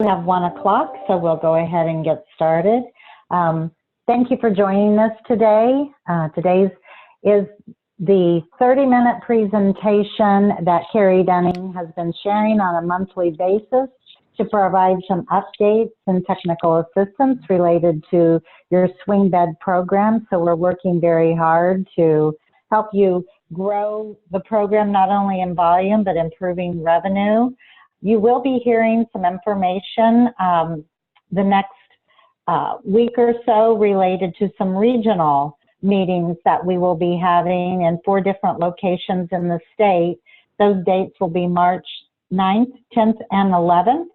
We have 1 o'clock, so we'll go ahead and get started. Thank you for joining us today. Today's is the 30-minute presentation that Kerry Dunning has been sharing on a monthly basis to provide some updates and technical assistance related to your swing bed program. So we're working very hard to help you grow the program, not only in volume, but improving revenue. You will be hearing some information the next week or so related to some regional meetings that we will be having in 4 different locations in the state. Those dates will be March 9th, 10th, and 11th.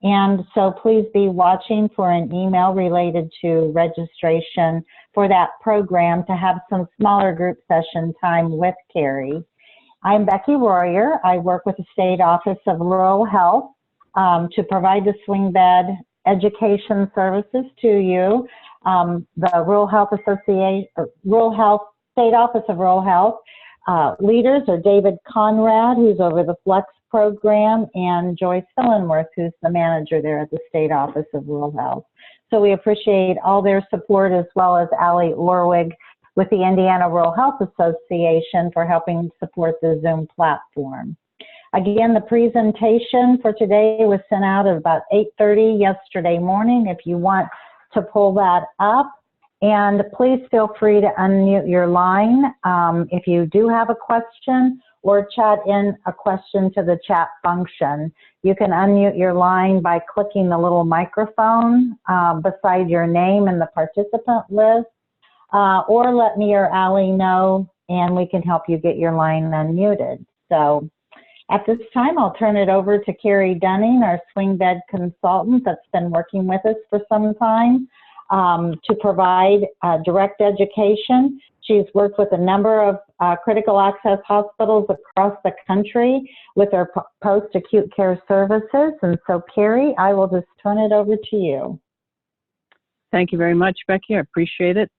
And so please be watching for an email related to registration for that program to have some smaller group session time with Kerry. I'm Becky Royer. I work with the State Office of Rural Health to provide the swing bed education services to you. The Rural Health Association, Rural Health, State Office of Rural Health leaders are David Conrad, who's over the Flex program, and Joyce Hillenworth, who's the manager there at the State Office of Rural Health. So we appreciate all their support, as well as Allie Orwig with the Indiana Rural Health Association for helping support the Zoom platform. Again, the presentation for today was sent out at about 8:30 yesterday morning if you want to pull that up. And please feel free to unmute your line if you do have a question, or chat in a question to the chat function. You can unmute your line by clicking the little microphone beside your name in the participant list, or let me or Allie know and we can help you get your line unmuted. So at this time, I'll turn it over to Kerry Dunning, our swing bed consultant that's been working with us for some time to provide direct education. She's worked with a number of critical access hospitals across the country with their post-acute care services. And so, Kerry, I will just turn it over to you. Thank you very much, Becky. I appreciate it.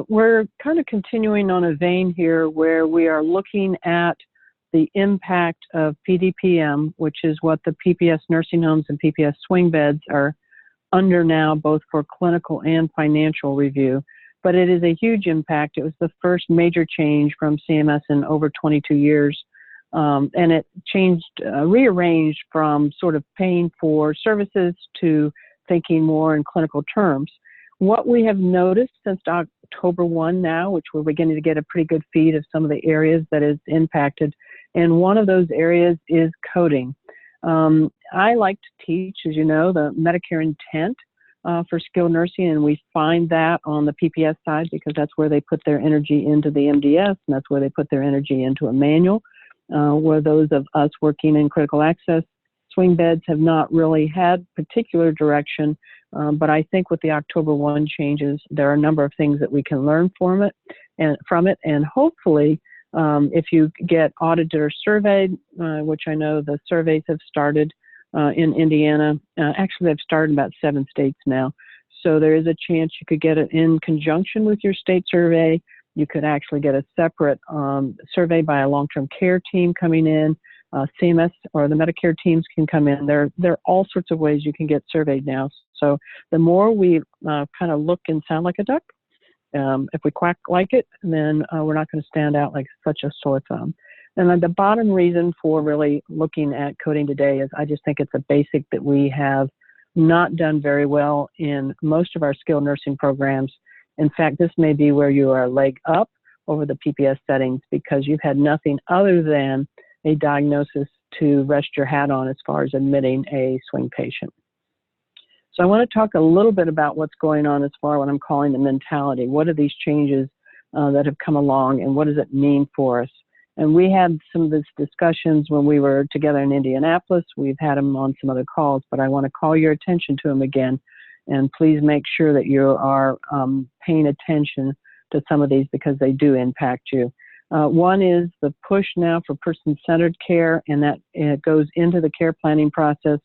We're kind of continuing on a vein here where we are looking at the impact of PDPM, which is what the PPS nursing homes and PPS swing beds are under now, both for clinical and financial review. But it is a huge impact. It was the first major change from CMS in over 22 years. And it changed, rearranged from sort of paying for services to thinking more in clinical terms. What we have noticed since October 1 now, which we're beginning to get a pretty good feed of some of the areas that is impacted, and one of those areas is coding. I like to teach, as you know, the Medicare intent for skilled nursing, and we find that on the PPS side because that's where they put their energy into the MDS, and that's where they put their energy into a manual, where those of us working in critical access swing beds have not really had particular direction. But I think with the October 1 changes, there are a number of things that we can learn from it, and hopefully, if you get audited or surveyed, which I know the surveys have started in Indiana. Actually, they've started in about 7 states now. So there is a chance you could get it in conjunction with your state survey. You could actually get a separate survey by a long-term care team coming in. CMS or the Medicare teams can come in. There are all sorts of ways you can get surveyed now. So the more we kind of look and sound like a duck, if we quack like it, then we're not going to stand out like such a sore thumb. And then the bottom reason for really looking at coding today is I just think it's a basic that we have not done very well in most of our skilled nursing programs. In fact, this may be where you are a leg up over the PPS settings because you've had nothing other than a diagnosis to rest your hat on as far as admitting a swing patient. So I want to talk a little bit about what's going on as far as what I'm calling the mentality. What are these changes that have come along, and what does it mean for us? And we had some of these discussions when we were together in Indianapolis. We've had them on some other calls, but I want to call your attention to them again. And please make sure that you are paying attention to some of these because they do impact you. One is the push now for person-centered care, and that goes into the care planning process.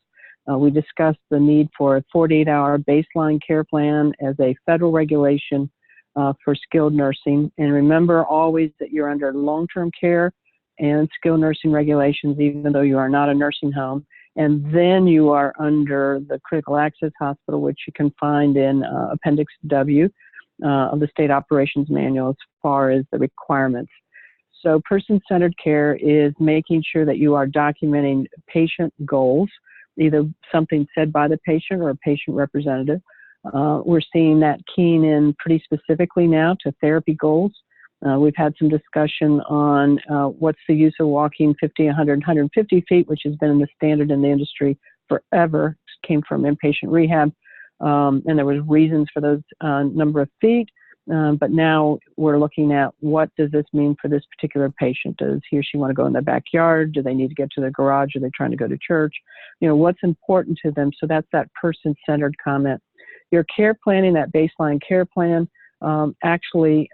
We discussed the need for a 48-hour baseline care plan as a federal regulation for skilled nursing. And remember always that you're under long-term care and skilled nursing regulations, even though you are not a nursing home. And then you are under the critical access hospital, which you can find in Appendix W of the State Operations Manual as far as the requirements. So person-centered care is making sure that you are documenting patient goals, either something said by the patient or a patient representative. We're seeing that keying in pretty specifically now to therapy goals. We've had some discussion on what's the use of walking 50, 100, 150 feet, which has been the standard in the industry forever. It came from inpatient rehab, and there was reasons for those number of feet. But now we're looking at what does this mean for this particular patient? Does he or she want to go in their backyard? Do they need to get to the garage? Are they trying to go to church? You know, what's important to them? So that's that person-centered comment. Your care planning, that baseline care plan, actually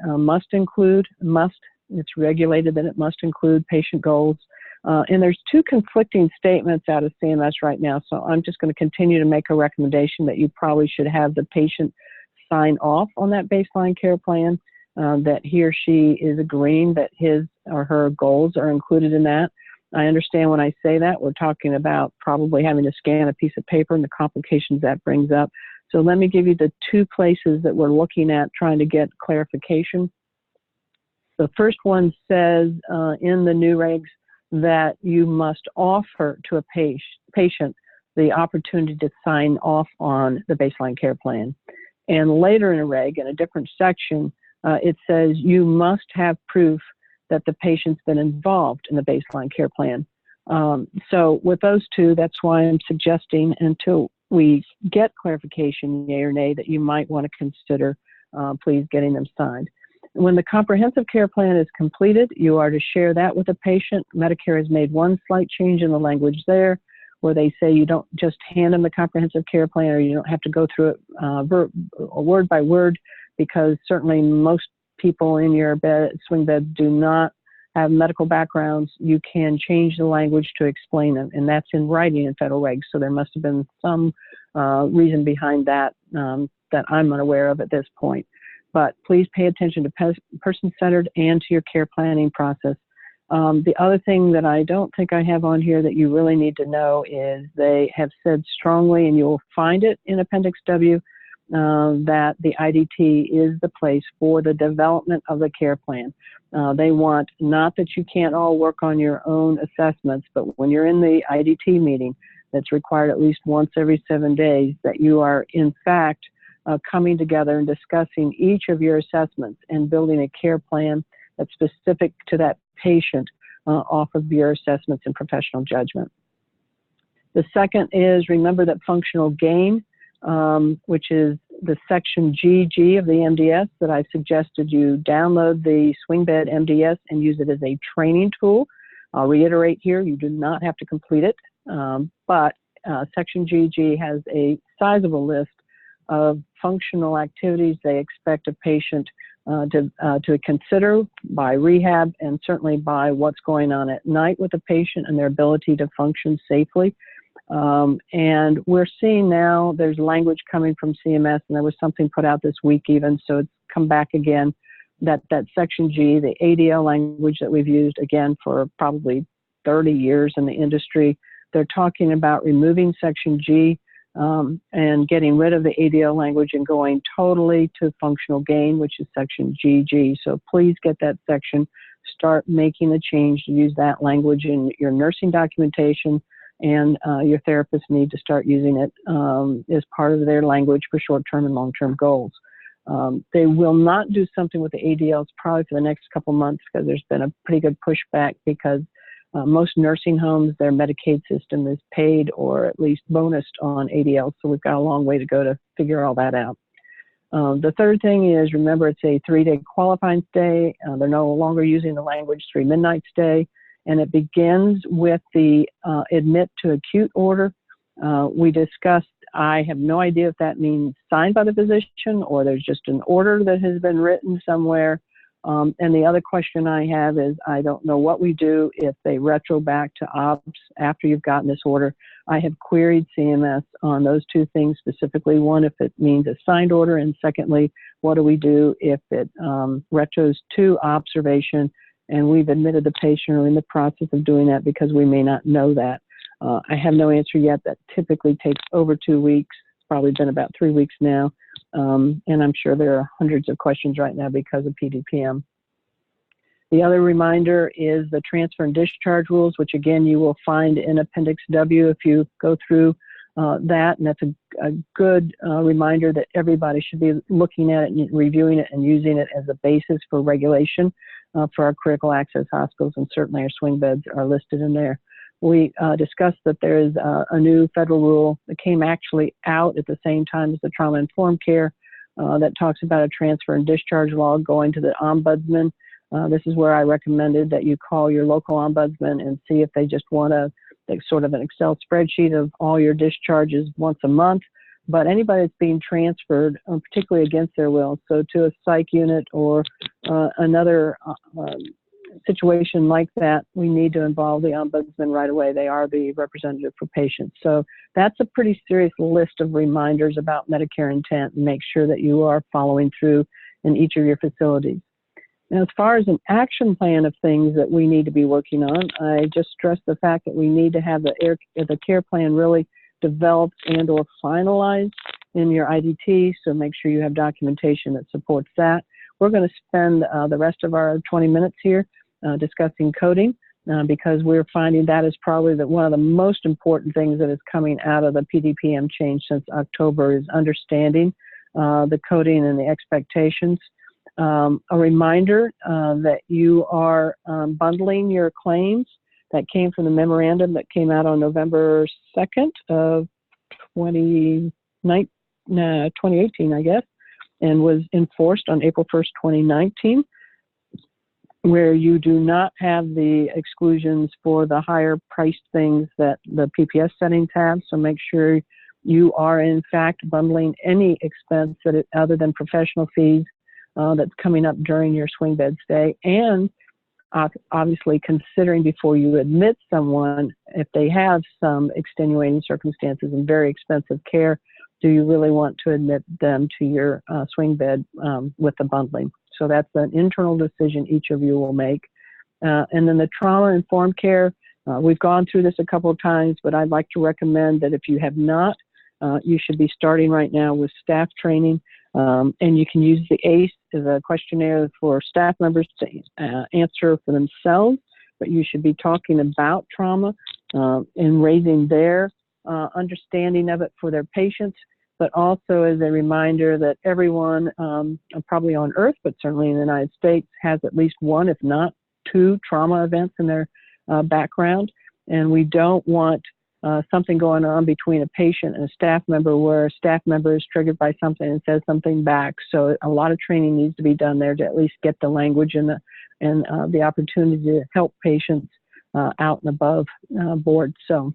it's regulated that it must include patient goals. And there's two conflicting statements out of CMS right now. So I'm just going to continue to make a recommendation that you probably should have the patient sign off on that baseline care plan, that he or she is agreeing that his or her goals are included in that. I understand when I say that, we're talking about probably having to scan a piece of paper and the complications that brings up. So let me give you the two places that we're looking at trying to get clarification. The first one says in the new regs that you must offer to a patient the opportunity to sign off on the baseline care plan. And later in a reg, in a different section, it says you must have proof that the patient's been involved in the baseline care plan. So with those two, that's why I'm suggesting until we get clarification, yay or nay, that you might want to consider, please, getting them signed. When the comprehensive care plan is completed, you are to share that with the patient. Medicare has made one slight change in the language there, where they say you don't just hand them the comprehensive care plan, or you don't have to go through it word by word, because certainly most people in your swing bed do not have medical backgrounds. You can change the language to explain them, and that's in writing in federal regs. So there must have been some reason behind that that I'm unaware of at this point. But please pay attention to person-centered and to your care planning process. The other thing that I don't think I have on here that you really need to know is they have said strongly, and you'll find it in Appendix W, that the IDT is the place for the development of the care plan. They want not that you can't all work on your own assessments, but when you're in the IDT meeting that's required at least once every 7 days, that you are in fact coming together and discussing each of your assessments and building a care plan that's specific to that patient off of your assessments and professional judgment. The second is, remember that functional gain, which is the section GG of the MDS, that I suggested you download the swing bed MDS and use it as a training tool. I'll reiterate here, you do not have to complete it, but section GG has a sizable list of functional activities they expect a patient to consider by rehab, and certainly by what's going on at night with the patient and their ability to function safely. And we're seeing now there's language coming from CMS, and there was something put out this week even, so it's come back again, that section G, the ADL language that we've used again for probably 30 years in the industry, they're talking about removing section G and getting rid of the ADL language and going totally to functional gain, which is section GG. So please get that section, start making the change to use that language in your nursing documentation, and your therapists need to start using it as part of their language for short-term and long-term goals. They will not do something with the ADLs probably for the next couple months, because there's been a pretty good pushback, because most nursing homes, their Medicaid system is paid or at least bonused on ADL, so we've got a long way to go to figure all that out. The third thing is, remember, it's a 3-day qualifying stay. They're no longer using the language 3 midnight stay, and it begins with the admit to acute order. We discussed, I have no idea if that means signed by the physician or there's just an order that has been written somewhere. And the other question I have is, I don't know what we do if they retro back to ops after you've gotten this order. I have queried CMS on those two things specifically. One, if it means a signed order, and secondly, what do we do if it retros to observation and we've admitted the patient or in the process of doing that because we may not know that. I have no answer yet. That typically takes over 2 weeks. It's probably been about 3 weeks now. And I'm sure there are hundreds of questions right now because of PDPM. The other reminder is the transfer and discharge rules, which again, you will find in Appendix W if you go through that. And that's a good reminder that everybody should be looking at it and reviewing it and using it as a basis for regulation for our critical access hospitals, and certainly our swing beds are listed in there. We discussed that there is a new federal rule that came actually out at the same time as the trauma-informed care that talks about a transfer and discharge law going to the ombudsman. This is where I recommended that you call your local ombudsman and see if they just want sort of an Excel spreadsheet of all your discharges once a month. But anybody that's being transferred, particularly against their will, so to a psych unit or another situation like that, we need to involve the ombudsman right away. They are the representative for patients. So that's a pretty serious list of reminders about Medicare intent, and make sure that you are following through in each of your facilities. Now, as far as an action plan of things that we need to be working on, I just stressed the fact that we need to have the care plan really developed and or finalized in your IDT, so make sure you have documentation that supports that. We're going to spend the rest of our 20 minutes here discussing coding because we're finding that is probably one of the most important things that is coming out of the PDPM change since October, is understanding the coding and the expectations. A reminder that you are bundling your claims. That came from the memorandum that came out on November 2nd of 2018, I guess, and was enforced on April 1st, 2019, where you do not have the exclusions for the higher priced things that the PPS settings have. So make sure you are in fact bundling any expense that other than professional fees that's coming up during your swing bed stay, and obviously considering before you admit someone, if they have some extenuating circumstances and very expensive care, do you really want to admit them to your swing bed with the bundling? So that's an internal decision each of you will make. And then the trauma-informed care, we've gone through this a couple of times, but I'd like to recommend that if you have not, you should be starting right now with staff training. And you can use the ACE as a questionnaire for staff members to answer for themselves, but you should be talking about trauma and raising their understanding of it for their patients, but also as a reminder that everyone, probably on Earth, but certainly in the United States, has at least one, if not two, trauma events in their background. And we don't want something going on between a patient and a staff member where a staff member is triggered by something and says something back. So a lot of training needs to be done there to at least get the language and the opportunity to help patients out and above board. So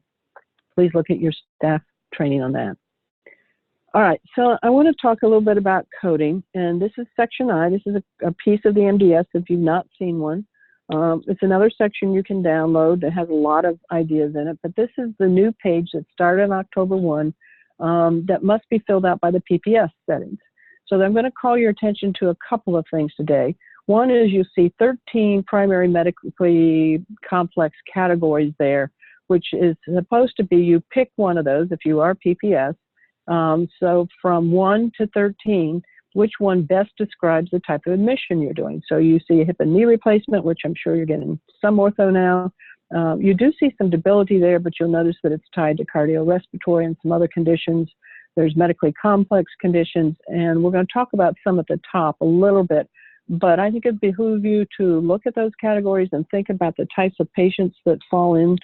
please look at your staff training on that. All right, so I want to talk a little bit about coding, and this is Section I. This is a piece of the MDS if you've not seen one. It's another section you can download that has a lot of ideas in it, but this is the new page that started on October 1 that must be filled out by the PPS settings. So I'm going to call your attention to a couple of things today. One is you see 13 primary medically complex categories there, which is supposed to be you pick one of those if you are PPS. So from 1 to 13, which one best describes the type of admission you're doing. So you see a hip and knee replacement, which I'm sure you're getting some ortho now. You do see some debility there, but you'll notice that it's tied to cardiorespiratory and some other conditions. There's medically complex conditions, and we're going to talk about some at the top a little bit. But I think it behooves you to look at those categories and think about the types of patients that fall in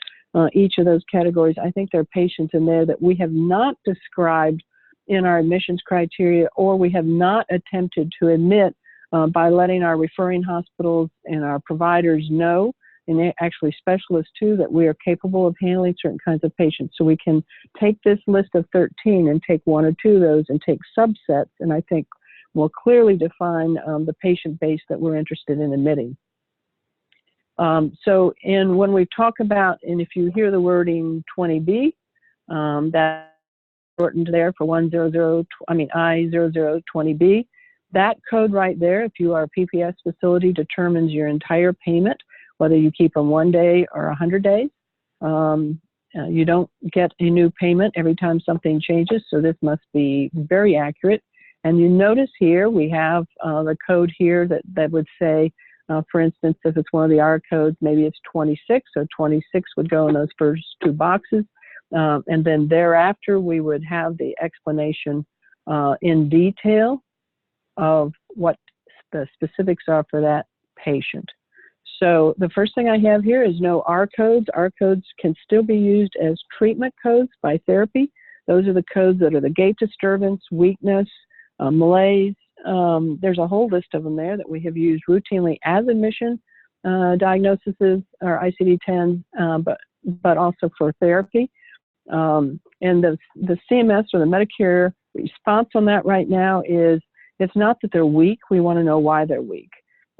each of those categories. I think there are patients in there that we have not described in our admissions criteria, or we have not attempted to admit by letting our referring hospitals and our providers know, and actually specialists too, that we are capable of handling certain kinds of patients. So we can take this list of 13 and take one or two of those and take subsets, and I think more clearly define the patient base that we're interested in admitting. So when we talk about, and if you hear the wording 20B, that's shortened there for I0020B. That code right there, if you are a PPS facility, determines your entire payment, whether you keep them 1 day or 100 days. You don't get a new payment every time something changes, so this must be very accurate. And you notice here we have the code here that would say, for instance, if it's one of the R codes, maybe it's 26, so 26 would go in those first two boxes. And then thereafter, we would have the explanation in detail of what the specifics are for that patient. So the first thing I have here is no R codes. R codes can still be used as treatment codes by therapy. Those are the codes that are the gait disturbance, weakness, malaise. There's a whole list of them there that we have used routinely as admission diagnoses or ICD-10, but also for therapy. And the CMS or the Medicare response on that right now is, it's not that they're weak. We want to know why they're weak.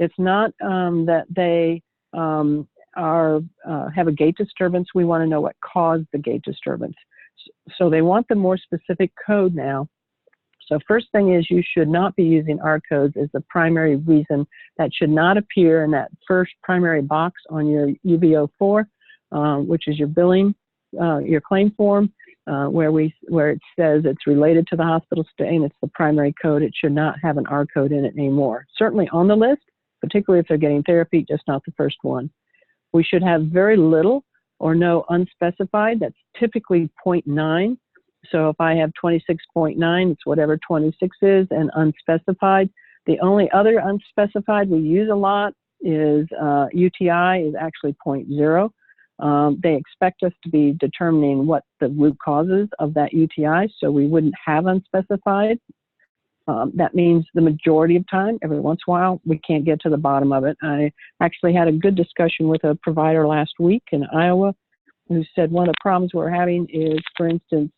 It's not that they have a gait disturbance. We want to know what caused the gait disturbance. So they want the more specific code now. So first thing is, you should not be using R codes as the primary reason. That should not appear in that first primary box on your UB04, which is your billing, your claim form, where it says it's related to the hospital stay and it's the primary code. It should not have an R code in it anymore. Certainly on the list, particularly if they're getting therapy, just not the first one. We should have very little or no unspecified. That's typically 0.9. So if I have 26.9, it's whatever 26 is, and unspecified. The only other unspecified we use a lot is UTI is actually 0.0. They expect us to be determining what the root causes of that UTI, so we wouldn't have unspecified. That means the majority of time, every once in a while, we can't get to the bottom of it. I actually had a good discussion with a provider last week in Iowa who said one of the problems we're having is, for instance,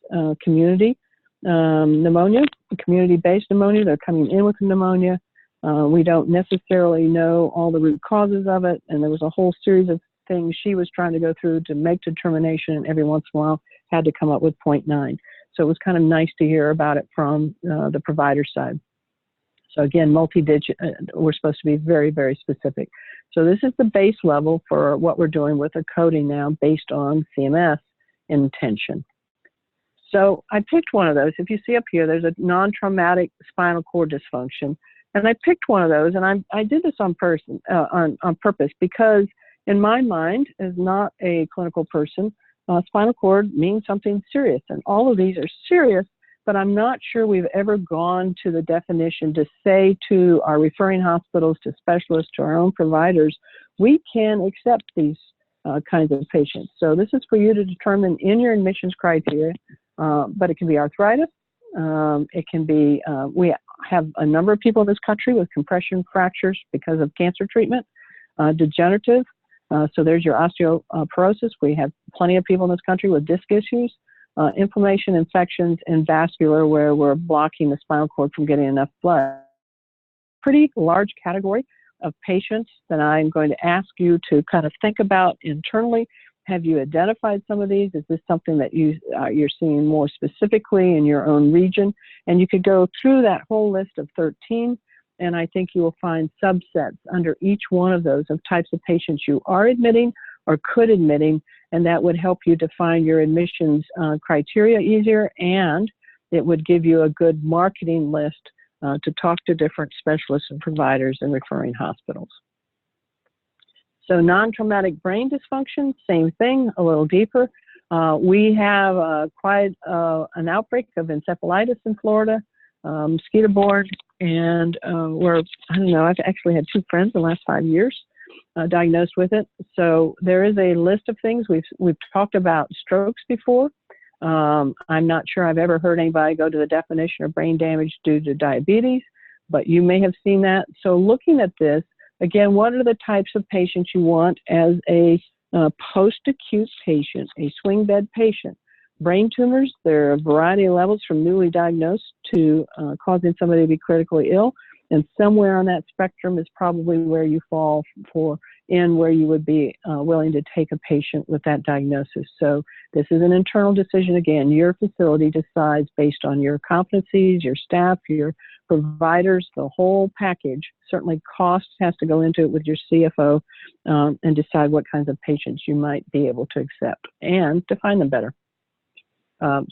community pneumonia, community-based pneumonia. They're coming in with pneumonia. We don't necessarily know all the root causes of it, and there was a whole series of things she was trying to go through to make determination, and every once in a while had to come up with 0.9. So it was kind of nice to hear about it from the provider side. So again, multi-digit, we're supposed to be very, very specific. So this is the base level for what we're doing with the coding now based on CMS intention. So I picked one of those. If you see up here, there's a non-traumatic spinal cord dysfunction. And I picked one of those, and I did this on purpose because in my mind, as not a clinical person, spinal cord means something serious. And all of these are serious, but I'm not sure we've ever gone to the definition to say to our referring hospitals, to specialists, to our own providers, we can accept these kinds of patients. So this is for you to determine in your admissions criteria, but it can be arthritis. It can be, we have a number of people in this country with compression fractures because of cancer treatment, degenerative. So there's your osteoporosis. We have plenty of people in this country with disc issues. Inflammation, infections, and vascular, where we're blocking the spinal cord from getting enough blood. Pretty large category of patients that I'm going to ask you to kind of think about internally. Have you identified some of these? Is this something that you're seeing more specifically in your own region? And you could go through that whole list of 13, and I think you will find subsets under each one of those of types of patients you are admitting or could admitting, and that would help you define your admissions criteria easier, and it would give you a good marketing list to talk to different specialists and providers and referring hospitals. So non-traumatic brain dysfunction, same thing, a little deeper. We have quite an outbreak of encephalitis in Florida, mosquito-borne, and I don't know, I've actually had 2 friends in the last 5 years diagnosed with it. So there is a list of things. We've talked about strokes before. I'm not sure I've ever heard anybody go to the definition of brain damage due to diabetes, but you may have seen that. So looking at this, again, what are the types of patients you want as a post-acute patient, a swing bed patient? Brain tumors, there are a variety of levels from newly diagnosed to causing somebody to be critically ill. And somewhere on that spectrum is probably where you fall for in where you would be willing to take a patient with that diagnosis. So this is an internal decision. Again, your facility decides based on your competencies, your staff, your providers, the whole package. Certainly cost has to go into it with your CFO and decide what kinds of patients you might be able to accept and define them better.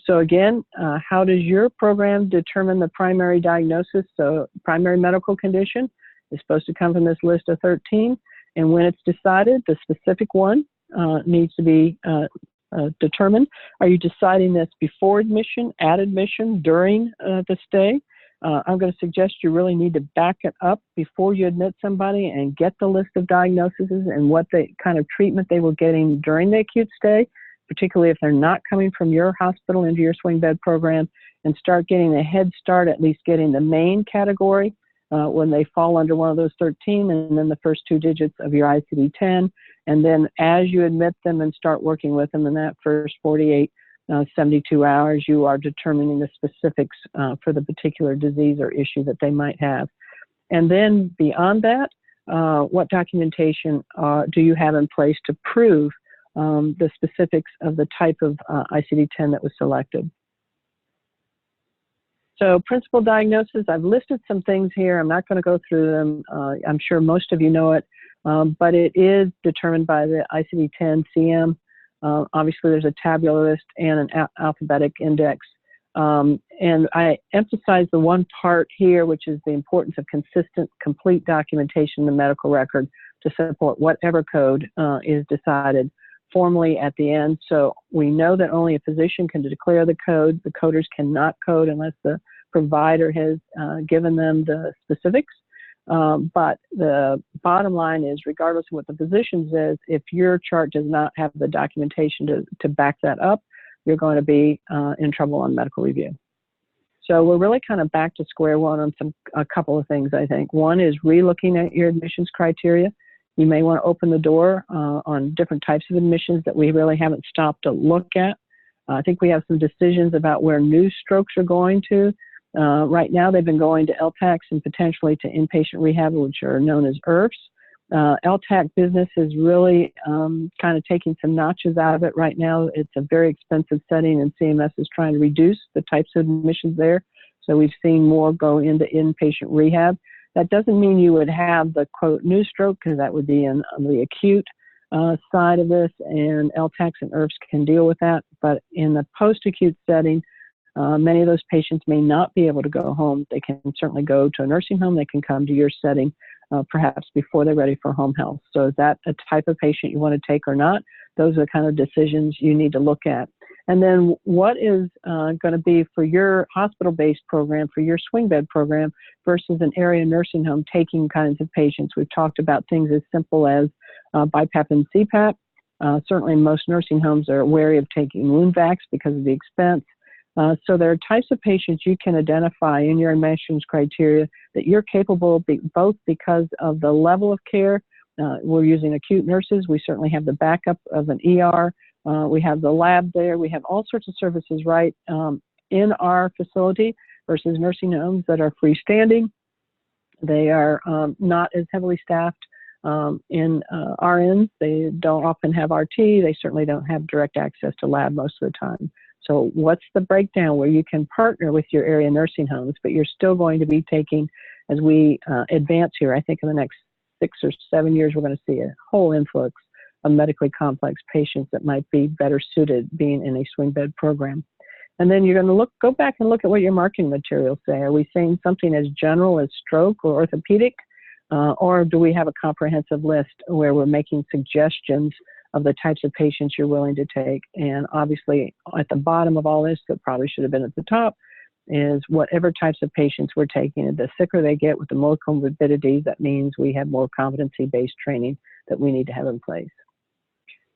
So again, how does your program determine the primary diagnosis? So primary medical condition is supposed to come from this list of 13. And when it's decided, the specific one needs to be determined. Are you deciding this before admission, at admission, during the stay? I'm going to suggest you really need to back it up before you admit somebody and get the list of diagnoses and what kind of treatment they were getting during the acute stay, particularly if they're not coming from your hospital into your swing bed program, and start getting a head start, at least getting the main category when they fall under one of those 13, and then the first 2 digits of your ICD-10. And then as you admit them and start working with them in that first 48, 72 hours, you are determining the specifics for the particular disease or issue that they might have. And then beyond that, what documentation do you have in place to prove the specifics of the type of ICD-10 that was selected? So principal diagnosis, I've listed some things here. I'm not going to go through them. I'm sure most of you know it, but it is determined by the ICD-10 CM. Obviously, there's a tabular list and an alphabetic index. And I emphasize the one part here, which is the importance of consistent, complete documentation in the medical record to support whatever code is decided formally at the end. So we know that only a physician can declare the code. The coders cannot code unless the provider has given them the specifics. But the bottom line is, regardless of what the physician says, if your chart does not have the documentation to back that up, you're going to be in trouble on medical review. So we're really kind of back to square one on a couple of things, I think. One is re-looking at your admissions criteria. You may want to open the door on different types of admissions that we really haven't stopped to look at. I think we have some decisions about where new strokes are going to. Right now, they've been going to LTACs and potentially to inpatient rehab, which are known as IRFs. LTAC business is really kind of taking some notches out of it right now. It's a very expensive setting, and CMS is trying to reduce the types of admissions there. So we've seen more go into inpatient rehab. That doesn't mean you would have the, quote, new stroke, because that would be on the acute side of this, and LTACs and IRFs can deal with that. But in the post-acute setting, many of those patients may not be able to go home. They can certainly go to a nursing home. They can come to your setting, perhaps before they're ready for home health. So is that a type of patient you want to take or not? Those are the kind of decisions you need to look at. And then what is going to be for your hospital-based program, for your swing bed program, versus an area nursing home taking kinds of patients? We've talked about things as simple as BiPAP and CPAP. Certainly most nursing homes are wary of taking wound vacs because of the expense. So there are types of patients you can identify in your admissions criteria that you're capable of, both because of the level of care. We're using acute nurses. We certainly have the backup of an ER. We have the lab there. We have all sorts of services right in our facility versus nursing homes that are freestanding. They are not as heavily staffed in RNs. They don't often have RT. They certainly don't have direct access to lab most of the time. So what's the breakdown where you can partner with your area nursing homes, but you're still going to be taking, as we advance here, I think in the next 6 or 7 years, we're going to see a whole influx of medically complex patients that might be better suited being in a swing bed program. And then you're going to go back and look at what your marketing materials say. Are we saying something as general as stroke or orthopedic? Or do we have a comprehensive list where we're making suggestions of the types of patients you're willing to take? And obviously at the bottom of all this, that probably should have been at the top, is whatever types of patients we're taking. And the sicker they get with the more comorbidities, that means we have more competency-based training that we need to have in place.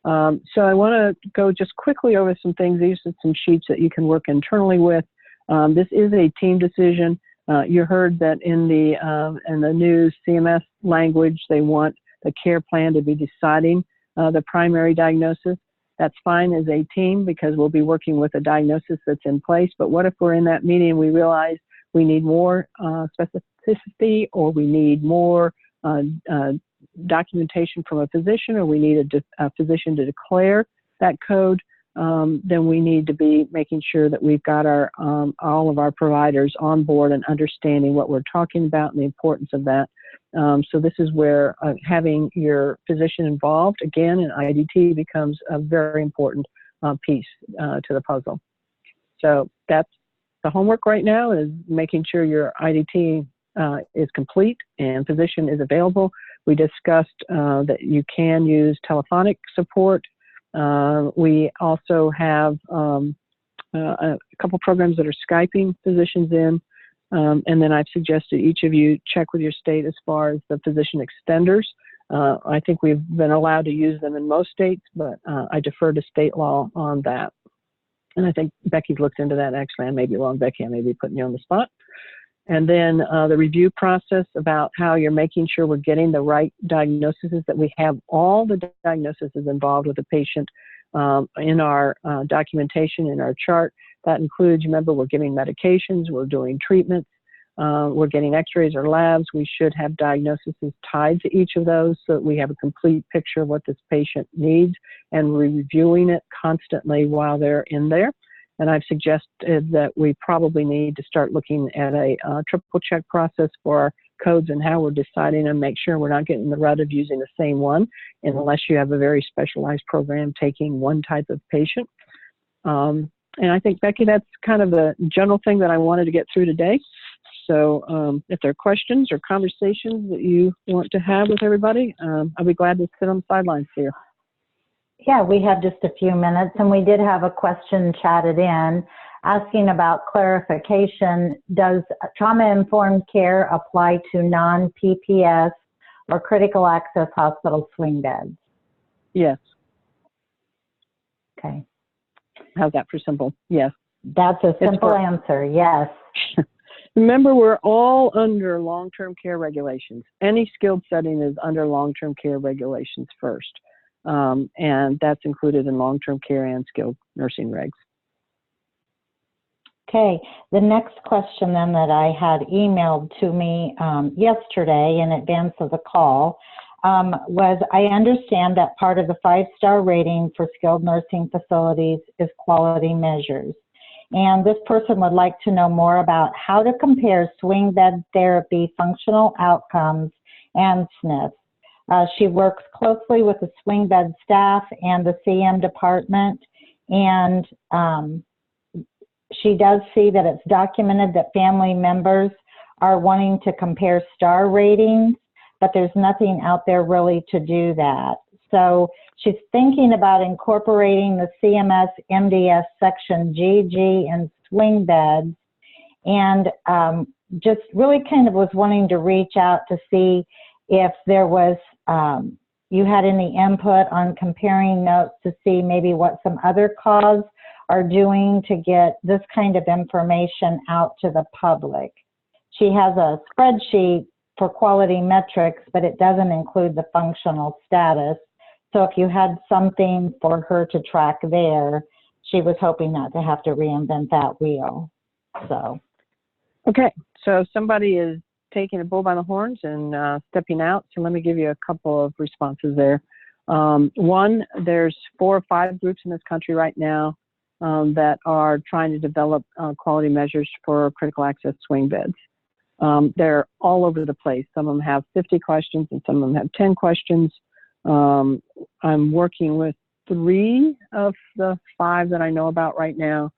So I want to go just quickly over some things. These are some sheets that you can work internally with. This is a team decision. You heard that in the new CMS language, they want the care plan to be deciding the primary diagnosis. That's fine as a team because we'll be working with a diagnosis that's in place. But what if we're in that meeting and we realize we need more specificity, or we need more documentation from a physician, or we need a physician to declare that code, then we need to be making sure that we've got our all of our providers on board and understanding what we're talking about and the importance of that. So this is where having your physician involved, again, in IDT becomes a very important piece to the puzzle. So that's the homework right now, is making sure your IDT is complete and physician is available. We discussed that you can use telephonic support. We also have a couple programs that are Skyping physicians in. And then I've suggested each of you check with your state as far as the physician extenders. I think we've been allowed to use them in most states, but I defer to state law on that. And I think Becky's looked into that. Actually, I may be wrong, Becky. I may be putting you on the spot. And then the review process about how you're making sure we're getting the right diagnoses, that we have all the diagnoses involved with the patient in our documentation, in our chart. That includes, remember, we're giving medications, we're doing treatments, we're getting x-rays or labs. We should have diagnoses tied to each of those so that we have a complete picture of what this patient needs, and reviewing it constantly while they're in there. And I've suggested that we probably need to start looking at a triple check process for our codes and how we're deciding, and make sure we're not getting in the rut of using the same one unless you have a very specialized program taking one type of patient. And I think, Becky, that's kind of the general thing that I wanted to get through today. So if there are questions or conversations that you want to have with everybody, I'll be glad to sit on the sidelines here. Yeah, we have just a few minutes, and we did have a question chatted in asking about clarification. Does trauma-informed care apply to non-PPS or critical access hospital swing beds? Yes. Okay. How's that for simple? Yes. That's a simple answer, yes. Remember, we're all under long-term care regulations. Any skilled setting is under long-term care regulations first. And that's included in long-term care and skilled nursing regs. Okay, the next question then that I had emailed to me yesterday in advance of the call was, I understand that part of the 5-star rating for skilled nursing facilities is quality measures. And this person would like to know more about how to compare swing bed therapy functional outcomes and SNFs. She works closely with the swing bed staff and the CM department, and she does see that it's documented that family members are wanting to compare star ratings, but there's nothing out there really to do that. So she's thinking about incorporating the CMS MDS section GG and swing beds, and just really kind of was wanting to reach out to see if there was, you had any input on comparing notes to see maybe what some other CAHs are doing to get this kind of information out to the public. She has a spreadsheet for quality metrics, but it doesn't include the functional status. So if you had something for her to track there, she was hoping not to have to reinvent that wheel. So. Okay, so somebody is taking a bull by the horns and stepping out. So let me give you a couple of responses there. One, there's 4 or 5 groups in this country right now that are trying to develop quality measures for critical access swing beds. They're all over the place. Some of them have 50 questions and some of them have 10 questions. I'm working with 3 of the 5 that I know about right now.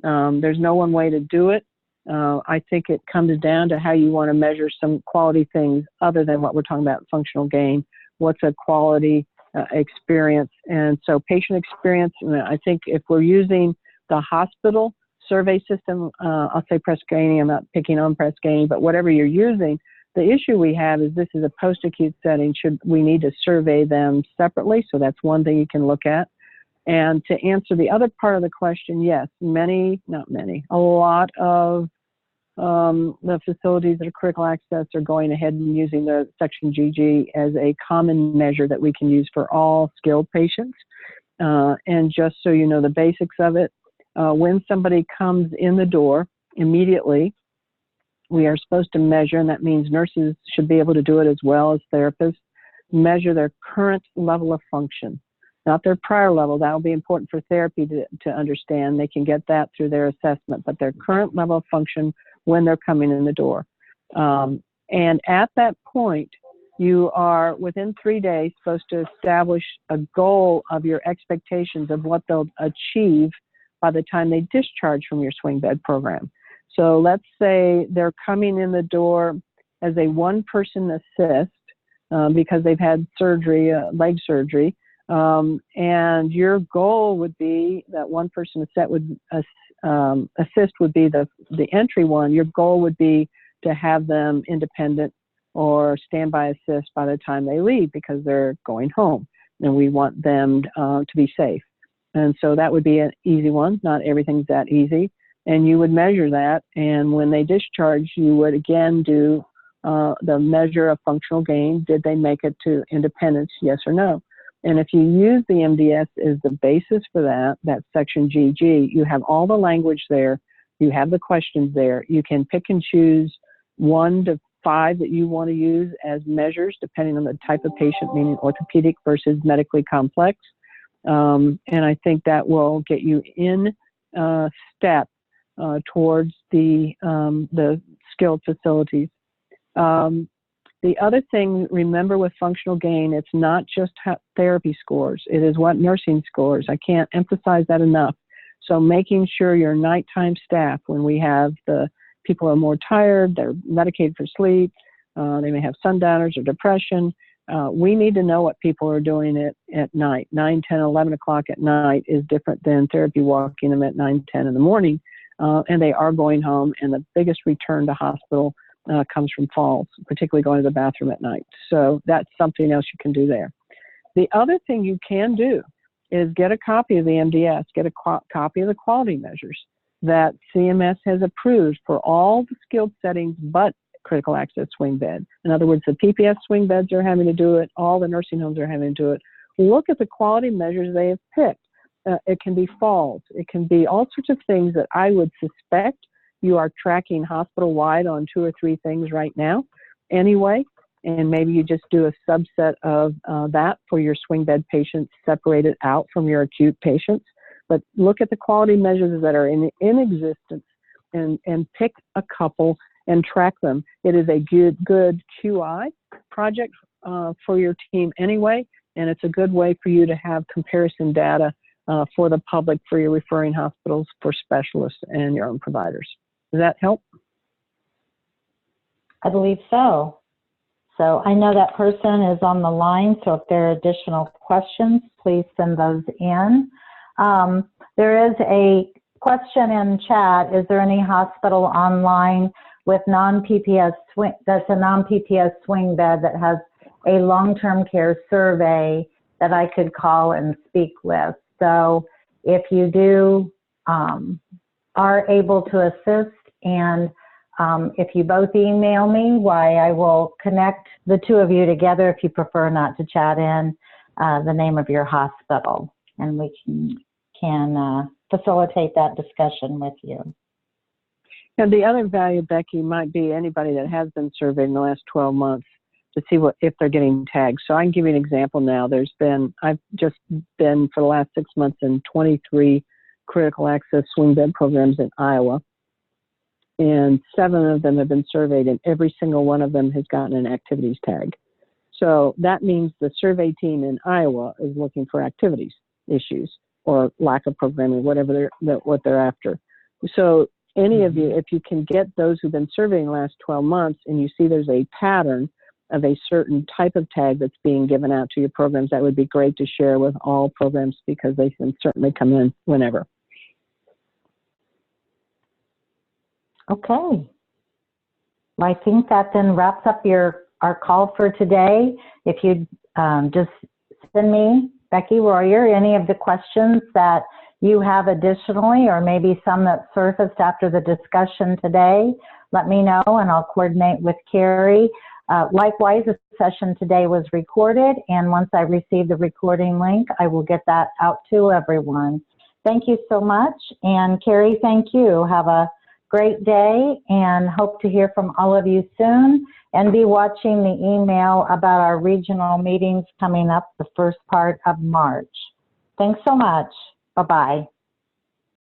There's no one way to do it. I think it comes down to how you want to measure some quality things other than what we're talking about, functional gain. What's a quality experience? And so patient experience, I think if we're using the hospital survey system, I'll say Press Gaining, I'm not picking on Press Gaining, but whatever you're using, the issue we have is this is a post-acute setting. We need to survey them separately? So that's one thing you can look at. And to answer the other part of the question, yes, a lot of the facilities that are critical access are going ahead and using the section GG as a common measure that we can use for all skilled patients. And just so you know the basics of it, when somebody comes in the door immediately, we are supposed to measure, and that means nurses should be able to do it as well as therapists, measure their current level of function, not their prior level. That will be important for therapy to understand. They can get that through their assessment, but their current level of function when they're coming in the door. And at that point, you are, within 3 days, supposed to establish a goal of your expectations of what they'll achieve by the time they discharge from your swing bed program. So let's say they're coming in the door as a one-person assist because they've had surgery, leg surgery, and your goal would be that one-person assist would be the entry one. Your goal would be to have them independent or standby assist by the time they leave because they're going home, and we want them to be safe. And so that would be an easy one. Not everything's that easy. And you would measure that, and when they discharge, you would again do the measure of functional gain. Did they make it to independence, yes or no? And if you use the MDS as the basis for that section GG, you have all the language there, you have the questions there. You can pick and choose 1 to 5 that you want to use as measures, depending on the type of patient, meaning orthopedic versus medically complex. And I think that will get you in step towards the skilled facilities. The other thing, remember with functional gain, it's not just therapy scores. It is what nursing scores. I can't emphasize that enough. So making sure your nighttime staff, when we have the people are more tired, they're medicated for sleep, they may have sundowners or depression, we need to know what people are doing at night. 9, 10, 11 o'clock at night is different than therapy walking them at 9, 10 in the morning. And they are going home, and the biggest return to hospital comes from falls, particularly going to the bathroom at night. So that's something else you can do there. The other thing you can do is get a copy of the MDS, get a copy of the quality measures that CMS has approved for all the skilled settings but critical access swing bed. In other words, the PPS swing beds are having to do it, all the nursing homes are having to do it. Look at the quality measures they have picked. It can be falls, it can be all sorts of things that I would suspect you are tracking hospital-wide on 2 or 3 things right now anyway, and maybe you just do a subset of that for your swing bed patients separated out from your acute patients. But look at the quality measures that are in existence and pick a couple and track them. It is a good QI project for your team anyway, and it's a good way for you to have comparison data for the public, for your referring hospitals, for specialists, and your own providers. Does that help? I believe so. So I know that person is on the line, so if there are additional questions, please send those in. There is a question in chat. Is there any hospital online with non-PPS swing, that's a non-PPS swing bed that has a long-term care survey that I could call and speak with? So if you do are able to assist, and if you both email me, I will connect the 2 of you together if you prefer not to chat in the name of your hospital, and we can facilitate that discussion with you. And the other value, Becky, might be anybody that has been surveyed in the last 12 months to see if they're getting tagged. So I can give you an example now. I've just been for the last 6 months in 23 critical access swing bed programs in Iowa, and 7 of them have been surveyed, and every single one of them has gotten an activities tag. So that means the survey team in Iowa is looking for activities issues or lack of programming, whatever what they're after. So any of you, if you can get those who've been surveying the last 12 months and you see there's a pattern of a certain type of tag that's being given out to your programs, that would be great to share with all programs because they can certainly come in whenever. Okay. Well, I think that then wraps up our call for today. If you just send me, Becky Royer, any of the questions that you have additionally, or maybe some that surfaced after the discussion today, let me know and I'll coordinate with Kerry. Likewise, the session today was recorded, and once I receive the recording link, I will get that out to everyone. Thank you so much, and Kerry, thank you. Have a great day and hope to hear from all of you soon, and be watching the email about our regional meetings coming up the first part of March. Thanks so much. Bye-bye.